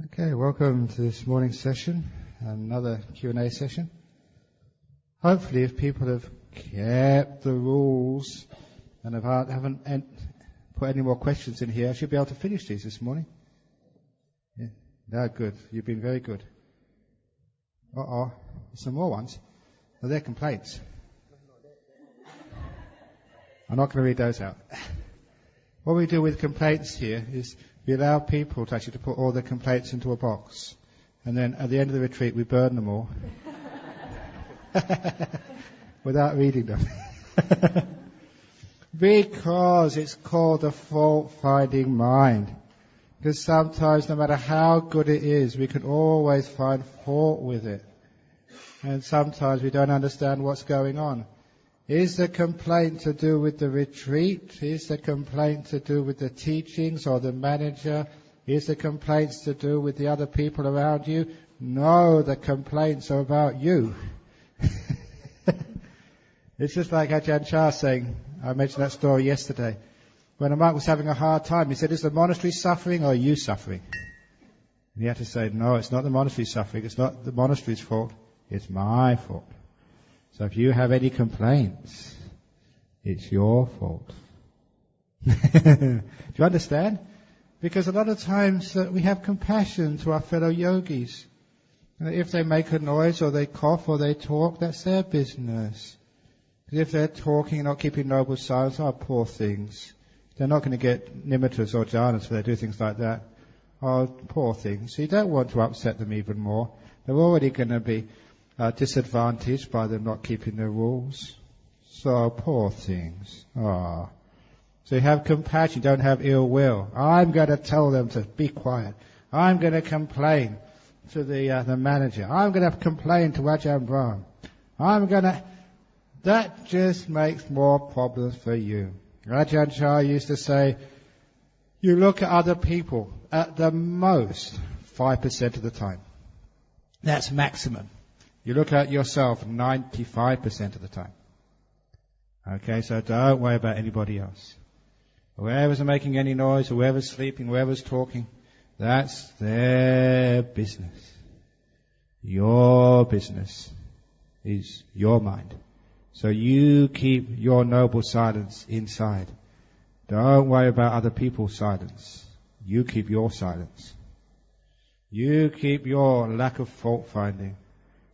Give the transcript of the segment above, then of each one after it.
Okay, welcome to this morning's session, another Q&A session. Hopefully, if people have kept the rules and haven't put any more questions in here, I should be able to finish these this morning. Yeah, no, good. You've been very good. Some more ones. Well, they're complaints. I'm not going to read those out. What we do with complaints here is we allow people to put all their complaints into a box. And then at the end of the retreat, we burn them all. Without reading them. Because it's called the fault-finding mind. Because sometimes, no matter how good it is, we can always find fault with it. And sometimes we don't understand what's going on. Is the complaint to do with the retreat? Is the complaint to do with the teachings or the manager? Is the complaints to do with the other people around you? No, the complaints are about you. It's just like Ajahn Chah saying, I mentioned that story yesterday. When a monk was having a hard time, he said, is the monastery suffering or are you suffering? And he had to say, no, it's not the monastery suffering. It's not the monastery's fault. It's my fault. So if you have any complaints, it's your fault. Do you understand? Because a lot of times we have compassion to our fellow yogis. If they make a noise or they cough or they talk, that's their business. Because if they're talking and not keeping noble silence, poor things. They're not going to get nimittas or jhanas if they do things like that. Oh, poor things. So you don't want to upset them even more. They're already going to be disadvantaged by them not keeping their rules. So, poor things. So you have compassion, don't have ill will. I'm going to tell them to be quiet. I'm going to complain to the manager. I'm going to complain to Ajahn Brahm. That just makes more problems for you. Ajahn Chah used to say, you look at other people at the most 5% of the time. That's maximum. You look at yourself 95% of the time. Okay, so don't worry about anybody else. Whoever's making any noise, whoever's sleeping, whoever's talking, that's their business. Your business is your mind. So you keep your noble silence inside. Don't worry about other people's silence. You keep your silence. You keep your lack of fault finding.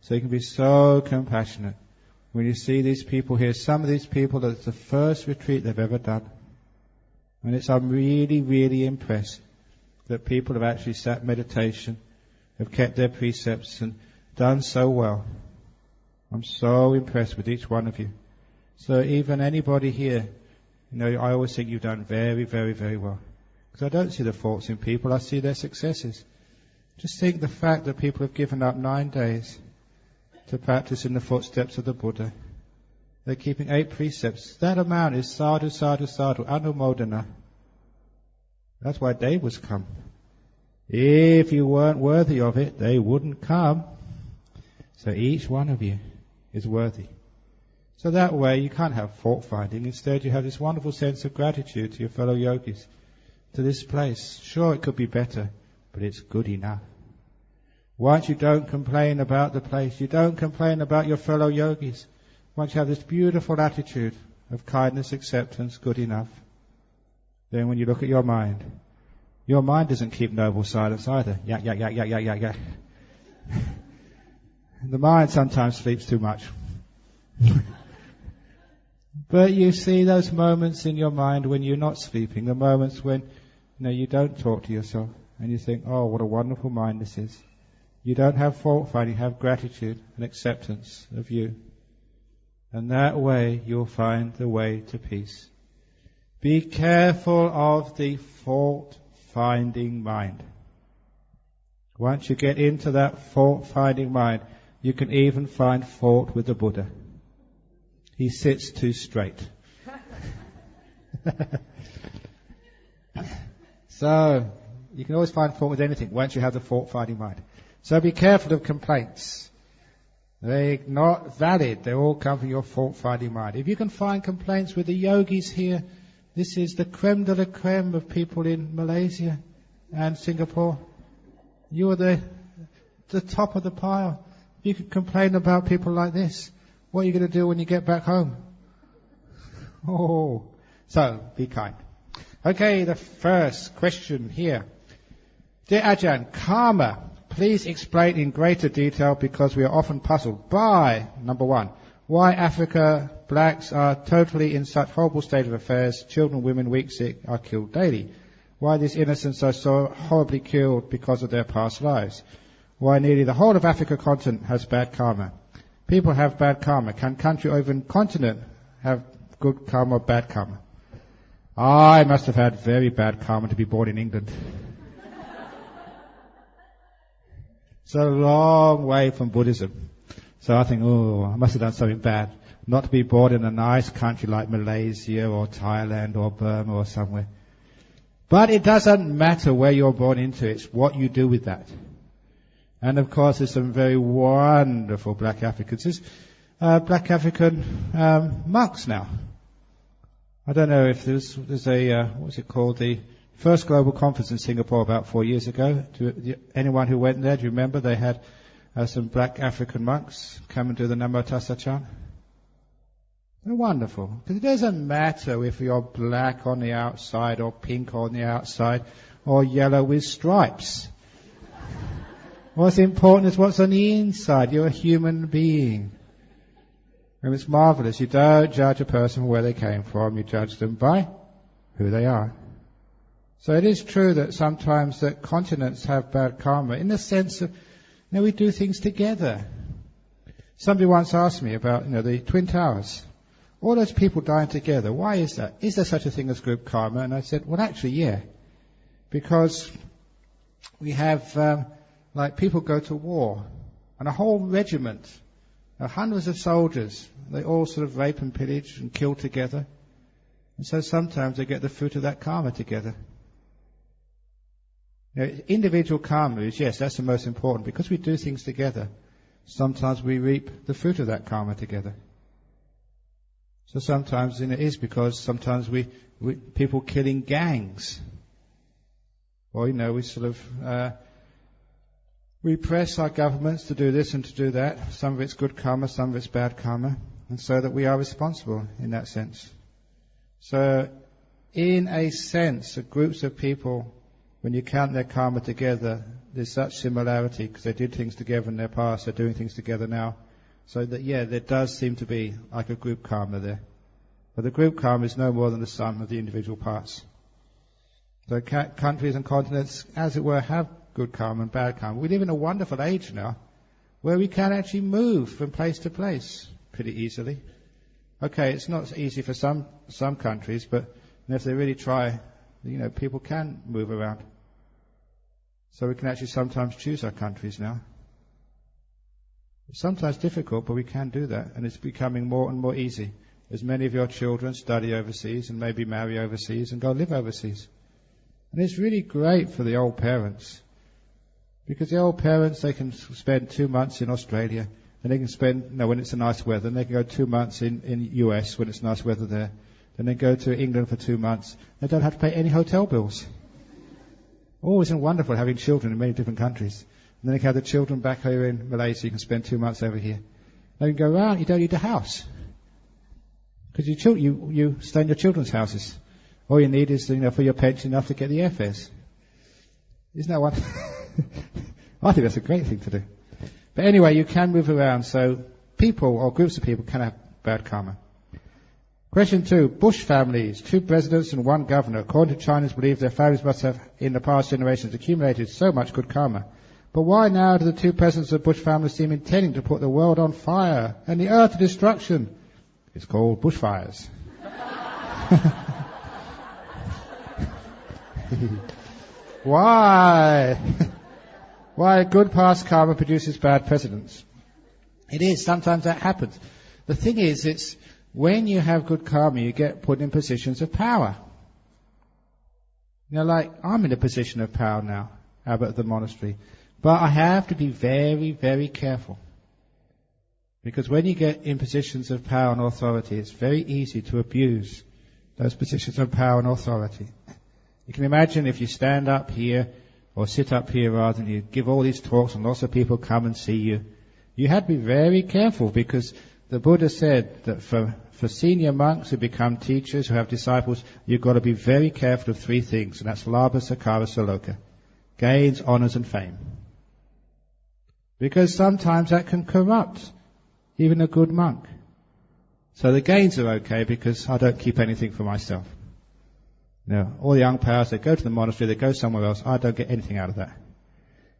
So you can be so compassionate. When you see these people here, some of these people, that's the first retreat they've ever done. And I'm really, really impressed that people have actually sat meditation, have kept their precepts and done so well. I'm so impressed with each one of you. So even anybody here, I always think you've done very, very, very well. Because I don't see the faults in people, I see their successes. Just think the fact that people have given up 9 days to practice in the footsteps of the Buddha. They're keeping 8 precepts. That amount is sadhu, sadhu, sadhu, anumodana. That's why they was come. If you weren't worthy of it, they wouldn't come. So each one of you is worthy. So that way you can't have fault finding. Instead you have this wonderful sense of gratitude to your fellow yogis, to this place. Sure, it could be better, but it's good enough. Once you don't complain about the place, you don't complain about your fellow yogis, once you have this beautiful attitude of kindness, acceptance, good enough, then when you look at your mind doesn't keep noble silence either. Yak, yak, yak, yak, yak, yak, yak. The mind sometimes sleeps too much. But you see those moments in your mind when you're not sleeping, the moments when you don't talk to yourself, and you think, oh, what a wonderful mind this is. You don't have fault finding, you have gratitude and acceptance of you. And that way you'll find the way to peace. Be careful of the fault finding mind. Once you get into that fault finding mind, you can even find fault with the Buddha. He sits too straight. So, you can always find fault with anything once you have the fault finding mind. So be careful of complaints. They're not valid. They all come from your fault-finding mind. If you can find complaints with the yogis here, this is the creme de la creme of people in Malaysia and Singapore. You're the top of the pile. You can complain about people like this. What are you going to do when you get back home? Oh, so be kind. Okay, the first question here. Dear Ajahn, karma, please explain in greater detail because we are often puzzled by, number one, why Africa blacks are totally in such horrible state of affairs, children, women, weak, sick are killed daily. Why these innocents are so horribly killed because of their past lives. Why nearly the whole of Africa continent has bad karma. People have bad karma. Can country or even continent have good karma or bad karma? I must have had very bad karma to be born in England. It's a long way from Buddhism. So I think, I must have done something bad. Not to be born in a nice country like Malaysia or Thailand or Burma or somewhere. But it doesn't matter where you're born into, it's what you do with that. And of course there's some very wonderful black Africans. There's black African monks now. I don't know if there's what's it called, the first global conference in Singapore about 4 years ago. Anyone who went there, do you remember they had some black African monks come and do the Namo Tassa chant? They're wonderful. Because it doesn't matter if you're black on the outside or pink on the outside or yellow with stripes. What's important is what's on the inside. You're a human being. And it's marvelous. You don't judge a person where they came from. You judge them by who they are. So it is true that sometimes that continents have bad karma in the sense of, we do things together. Somebody once asked me about, the Twin Towers. All those people dying together. Why is that? Is there such a thing as group karma? And I said, well, actually, yeah. Because we have, people go to war. And a whole regiment, hundreds of soldiers, they all sort of rape and pillage and kill together. And so sometimes they get the fruit of that karma together. Individual karma is, yes, that's the most important. Because we do things together, sometimes we reap the fruit of that karma together. So sometimes it is because sometimes we people kill in gangs. Or, we sort of we press our governments to do this and to do that. Some of it's good karma, some of it's bad karma. And so that we are responsible in that sense. So, in a sense, the groups of people, when you count their karma together, there's such similarity because they did things together in their past, they're doing things together now. So that, there does seem to be like a group karma there. But the group karma is no more than the sum of the individual parts. So countries and continents, as it were, have good karma and bad karma. We live in a wonderful age now where we can actually move from place to place pretty easily. Okay, it's not easy for some countries, but if they really try, people can move around. So we can actually sometimes choose our countries now. It's sometimes difficult, but we can do that, and it's becoming more and more easy. As many of your children study overseas and maybe marry overseas and go live overseas. And it's really great for the old parents. Because the old parents, they can spend 2 months in Australia, and they can spend, when it's a nice weather, and they can go 2 months in US when it's nice weather there. Then they go to England for 2 months. They don't have to pay any hotel bills. Oh, isn't it wonderful having children in many different countries? And then they can have the children back here in Malaysia. You can spend 2 months over here. They can go around. You don't need a house. Because you stay in your children's houses. All you need is, for your pension enough to get the airfares. Isn't that one? I think that's a great thing to do. But anyway, you can move around. So people or groups of people can have bad karma. Question 2. Bush families, 2 presidents and 1 governor. According to Chinese belief, their families must have, in the past generations, accumulated so much good karma. But why now do the 2 presidents of the Bush family seem intending to put the world on fire and the earth to destruction? It's called bushfires. Why? Why good past karma produces bad presidents? It is. Sometimes that happens. The thing is, it's when you have good karma, you get put in positions of power. I'm in a position of power now, abbot of the monastery. But I have to be very, very careful. Because when you get in positions of power and authority, it's very easy to abuse those positions of power and authority. You can imagine if you stand up here or sit up here rather than you give all these talks and lots of people come and see you. You had to be very careful, because the Buddha said that for senior monks who become teachers, who have disciples, you've got to be very careful of three things, and that's labha, sakara, saloka. Gains, honours and fame. Because sometimes that can corrupt even a good monk. So the gains are okay because I don't keep anything for myself. Now, all the young powers, they go to the monastery, they go somewhere else, I don't get anything out of that.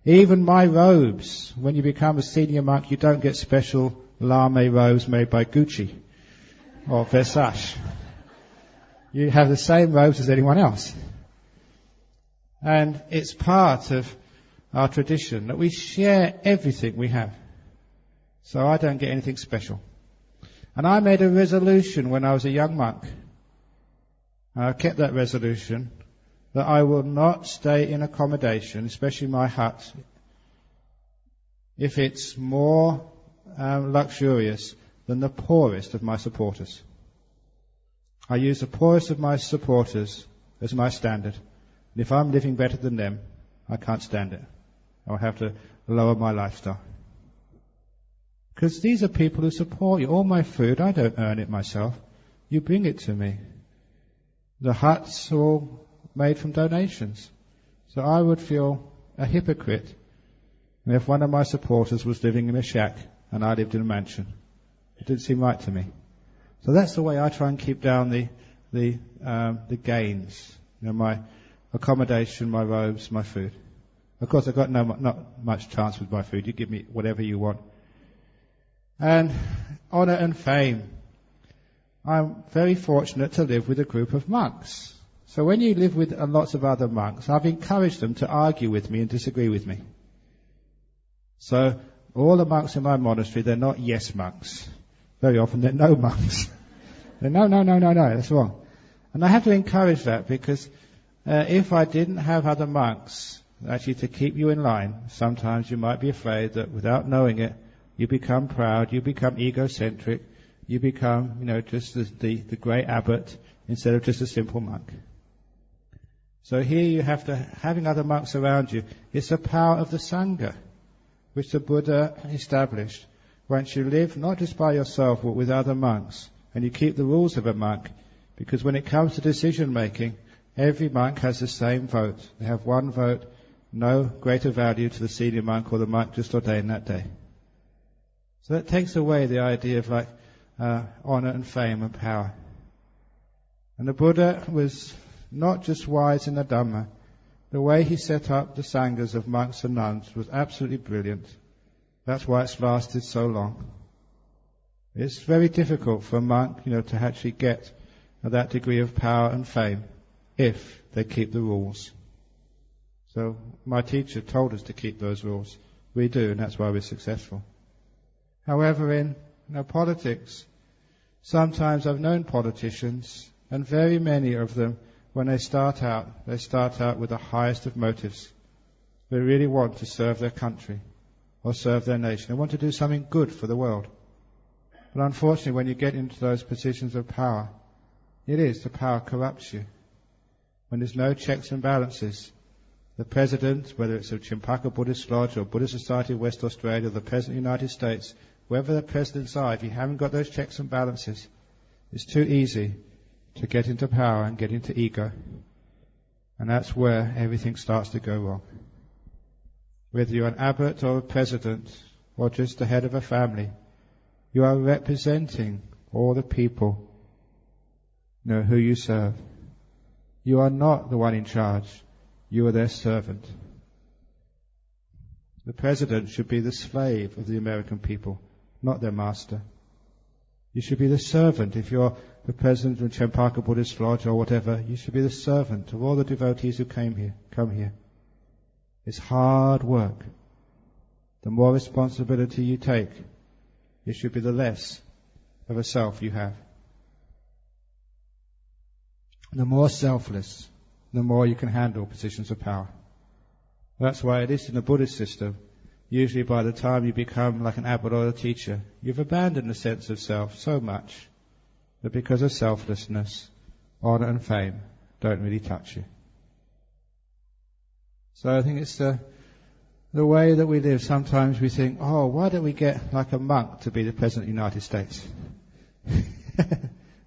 Even my robes, when you become a senior monk, you don't get special lame robes made by Gucci or Versace. You have the same robes as anyone else. And it's part of our tradition that we share everything we have. So I don't get anything special. And I made a resolution when I was a young monk. I kept that resolution that I will not stay in accommodation, especially my hut, if it's more luxurious than the poorest of my supporters. I use the poorest of my supporters as my standard. And if I'm living better than them, I can't stand it. I'll have to lower my lifestyle. Because these are people who support you. All my food, I don't earn it myself. You bring it to me. The huts are all made from donations. So I would feel a hypocrite if one of my supporters was living in a shack and I lived in a mansion. It didn't seem right to me. So that's the way I try and keep down the gains. You know, my accommodation, my robes, my food. Of course, I've got not much chance with my food. You give me whatever you want. And honour and fame. I'm very fortunate to live with a group of monks. So when you live with lots of other monks, I've encouraged them to argue with me and disagree with me. So all the monks in my monastery, they're not yes monks. Very often they're no monks. They're no, that's wrong. And I have to encourage that, because if I didn't have other monks actually to keep you in line, sometimes you might be afraid that without knowing it, you become proud, you become egocentric, you become, just the great abbot instead of just a simple monk. So here you have to, having other monks around you, it's the power of the Sangha, which the Buddha established. Once you live not just by yourself, but with other monks, and you keep the rules of a monk, because when it comes to decision making, every monk has the same vote. They have one vote, no greater value to the senior monk or the monk just ordained that day. So that takes away the idea of honour and fame and power. And the Buddha was not just wise in the Dhamma. The way he set up the sanghas of monks and nuns was absolutely brilliant. That's why it's lasted so long. It's very difficult for a monk, to actually get that degree of power and fame if they keep the rules. So my teacher told us to keep those rules. We do, and that's why we're successful. However, in politics, sometimes I've known politicians, and very many of them, when they start out with the highest of motives. They really want to serve their country or serve their nation. They want to do something good for the world. But unfortunately, when you get into those positions of power, the power corrupts you. When there's no checks and balances, the president, whether it's a Chandako Buddhist Lodge or Buddhist Society of West Australia, the President of the United States, wherever the presidents are, if you haven't got those checks and balances, it's too easy to get into power and get into ego. And that's where everything starts to go wrong. Whether you're an abbot or a president or just the head of a family, you are representing all the people who you serve. You are not the one in charge. You are their servant. The president should be the slave of the American people, not their master. You should be the servant. If you're the president of Chandako Buddhist Lodge or whatever, you should be the servant of all the devotees who come here. It's hard work. The more responsibility you take, it should be the less of a self you have. The more selfless, the more you can handle positions of power. That's why it is in the Buddhist system, usually by the time you become like an abbot or a teacher, you've abandoned the sense of self so much that because of selflessness, honour and fame don't really touch you. So I think it's the way that we live. Sometimes we think, oh, why don't we get like a monk to be the President of the United States?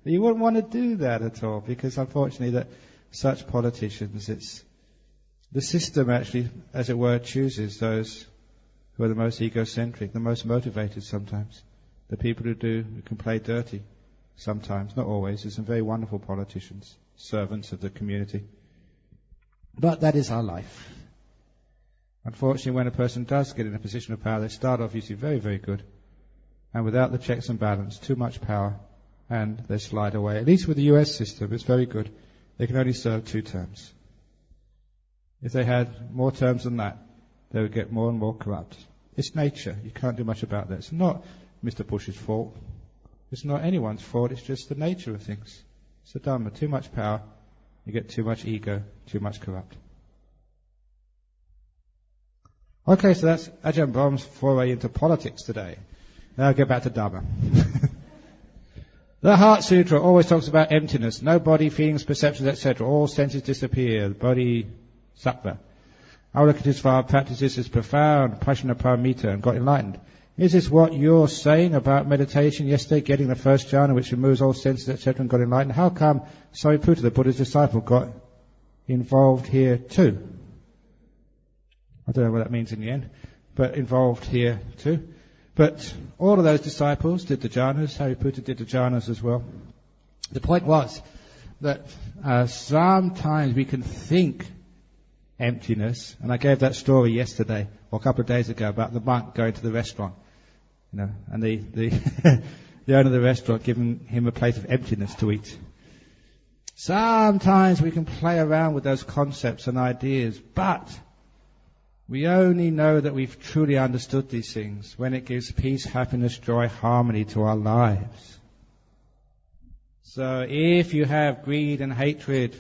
You wouldn't want to do that at all, because unfortunately that such politicians, it's the system actually, as it were, chooses those who are the most egocentric, the most motivated sometimes. The people who can play dirty sometimes, not always. There's some very wonderful politicians, servants of the community. But that is our life. Unfortunately, when a person does get in a position of power, they start off usually very, very good. And without the checks and balance, too much power, and they slide away. At least with the US system, it's very good. They can only serve 2 terms. If they had more terms than that, they would get more and more corrupt. It's nature. You can't do much about that. It's not Mr. Bush's fault. It's not anyone's fault. It's just the nature of things. It's the Dhamma. Too much power, you get too much ego, too much corrupt. Okay, so that's Ajahn Brahm's foray into politics today. Now I'll get back to Dhamma. The Heart Sutra always talks about emptiness. No body, feelings, perceptions, etc. All senses disappear. Body, sattva. Avalokitesvara practices is profound, prajnaparamita, and got enlightened. Is this what you're saying about meditation yesterday, getting the first jhana, which removes all senses, etc., and got enlightened? How come Sariputta, the Buddha's disciple, got involved here too? I don't know what that means in the end, but involved here too. But all of those disciples did the jhanas. Sariputta did the jhanas as well. The point was that sometimes we can think emptiness, and I gave that story yesterday or a couple of days ago about the monk going to the restaurant, and the the owner of the restaurant giving him a plate of emptiness to eat. Sometimes we can play around with those concepts and ideas, but we only know that we've truly understood these things when it gives peace, happiness, joy, harmony to our lives. So if you have greed and hatred,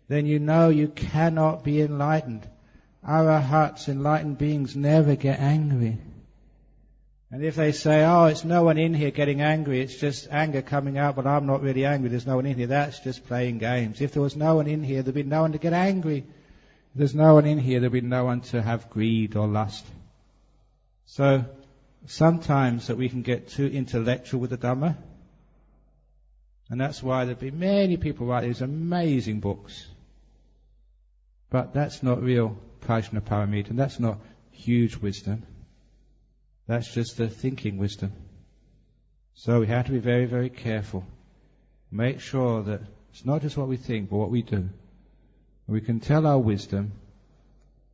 then you know you cannot be enlightened. Arahats, enlightened beings, never get angry. And if they say, oh, it's no one in here getting angry, it's just anger coming out, but I'm not really angry, there's no one in here, that's just playing games. If there was no one in here, there'd be no one to get angry. If there's no one in here, there'll be no one to have greed or lust. So sometimes that we can get too intellectual with the Dhamma, and that's why there'll be many people write these amazing books. But that's not real prajnaparamita, and that's not huge wisdom. That's just the thinking wisdom. So we have to be very, very careful. Make sure that it's not just what we think, but what we do. We can tell our wisdom.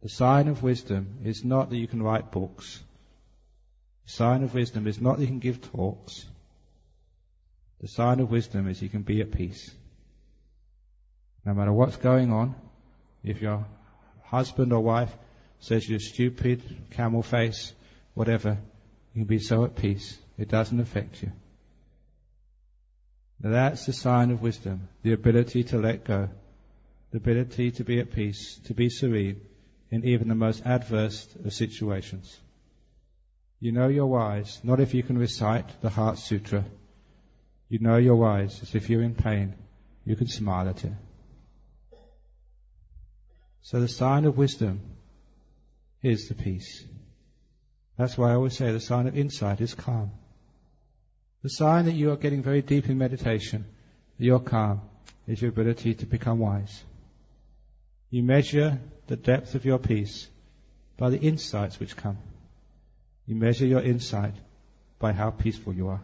The sign of wisdom is not that you can write books. The sign of wisdom is not that you can give talks. The sign of wisdom is you can be at peace. No matter what's going on, if your husband or wife says you're stupid, camel face, whatever, you can be so at peace. It doesn't affect you. Now that's the sign of wisdom, the ability to let go. The ability to be at peace, to be serene in even the most adverse of situations. You know you're wise, not if you can recite the Heart Sutra. You know you're wise, as if you're in pain, you can smile at it. So the sign of wisdom is the peace. That's why I always say the sign of insight is calm. The sign that you are getting very deep in meditation, that you're calm, is your ability to become wise. You measure the depth of your peace by the insights which come. You measure your insight by how peaceful you are.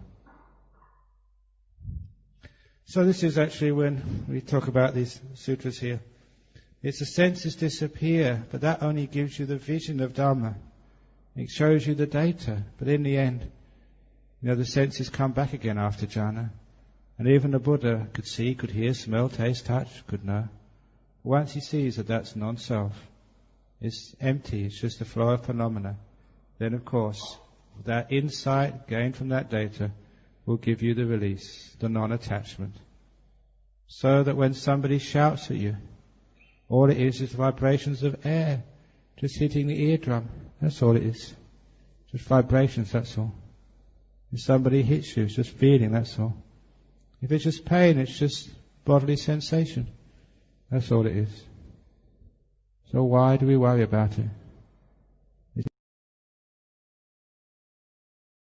So this is actually when we talk about these sutras here. It's the senses disappear, but that only gives you the vision of Dhamma. It shows you the data, but in the end, the senses come back again after jhana. And even the Buddha could see, could hear, smell, taste, touch, could know. Once he sees that that's non-self, it's empty, it's just a flow of phenomena, then of course, that insight gained from that data will give you the release, the non-attachment. So that when somebody shouts at you, all it is vibrations of air, just hitting the eardrum. That's all it is. Just vibrations, that's all. If somebody hits you, it's just feeling, that's all. If it's just pain, it's just bodily sensation. That's all it is. So why do we worry about it?